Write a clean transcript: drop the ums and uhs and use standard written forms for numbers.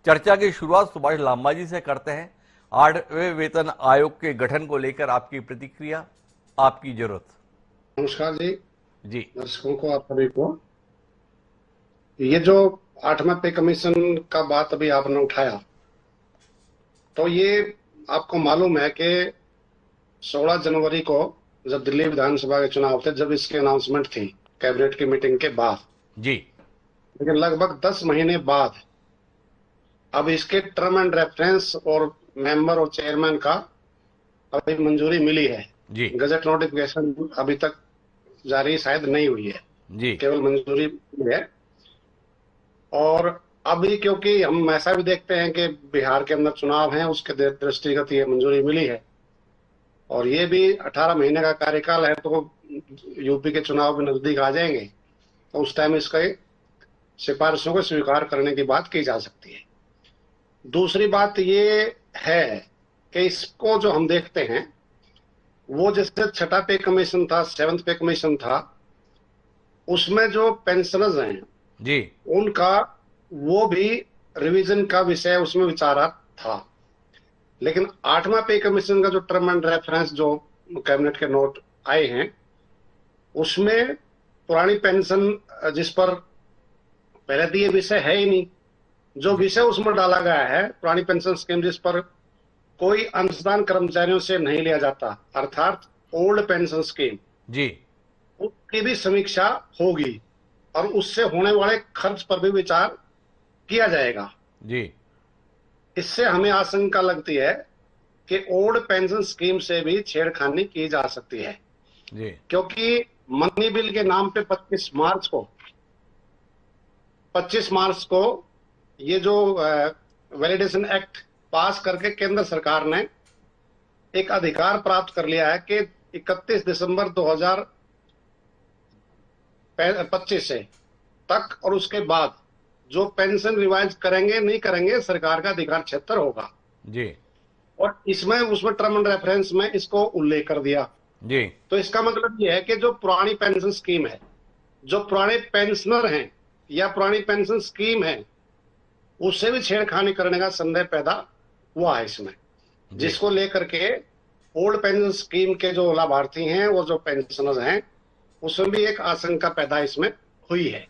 चर्चा की शुरुआत सुभाष लांबा जी से करते हैं। 8वें वेतन आयोग के गठन को लेकर आपकी प्रतिक्रिया, आपकी जरूरत। नमस्कार जी। जी। दर्शकों को, आप सभी को। ये जो 8वां पे कमीशन का बात अभी आपने उठाया, तो ये आपको मालूम है कि 16 जनवरी को जब दिल्ली विधानसभा के चुनाव थे, जब इसकी अनाउंसमेंट थी कैबिनेट की मीटिंग के बाद, जी। लेकिन लगभग 10 महीने बाद अब इसके टर्म एंड रेफरेंस और मेंबर और चेयरमैन का अभी मंजूरी मिली है। जी। गजट नोटिफिकेशन अभी तक जारी शायद नहीं हुई है, जी। केवल मंजूरी मिली है। और अभी क्योंकि हम ऐसा भी देखते हैं कि बिहार के अंदर चुनाव हैं, उसके दृष्टिगत ये मंजूरी मिली है, और ये भी 18 महीने का कार्यकाल है, तो यूपी के चुनाव भी नजदीक आ जाएंगे, तो उस टाइम इसका सिफारिशों को स्वीकार करने की बात की जा सकती है। दूसरी बात ये है कि इसको जो हम देखते हैं, वो जैसे छठा पे कमीशन था, 7th पे कमीशन था, उसमें जो पेंशनर्स हैं जी। उनका वो भी रिवीजन का विषय उसमें विचारा था। लेकिन 8वां पे कमीशन का जो टर्म एंड रेफरेंस जो कैबिनेट के नोट आए हैं, उसमें पुरानी पेंशन जिस पर पहले तो ये विषय है ही नहीं, जो जी। विषय उसमें डाला गया है पुरानी पेंशन स्कीम जिस पर कोई अंशदान कर्मचारियों से नहीं लिया जाता, अर्थात ओल्ड पेंशन स्कीम, जी। उसकी भी समीक्षा होगी और उससे होने वाले खर्च पर भी विचार किया जाएगा। जी। इससे हमें आशंका लगती है कि ओल्ड पेंशन स्कीम से भी छेड़खानी की जा सकती है, जी। क्योंकि मनी बिल के नाम पे 25 मार्च को ये जो वैलिडेशन एक्ट पास करके केंद्र सरकार ने एक अधिकार प्राप्त कर लिया है कि 31 दिसंबर 2025 से तक और उसके बाद जो पेंशन रिवाइज करेंगे नहीं करेंगे, सरकार का अधिकार क्षेत्र होगा। जी। और इसमें उसमें टर्म एंड रेफरेंस में इसको उल्लेख कर दिया। जी। तो इसका मतलब ये है कि जो पुरानी पेंशन स्कीम है, जो पुराने पेंशनर हैं या पुरानी पेंशन स्कीम है, उससे भी छेड़खानी करने का संदेह पैदा हुआ है इसमें, जी। जिसको लेकर के ओल्ड पेंशन स्कीम के जो लाभार्थी हैं और जो पेंशनर्स हैं, उसमें भी एक आशंका पैदा इसमें हुई है।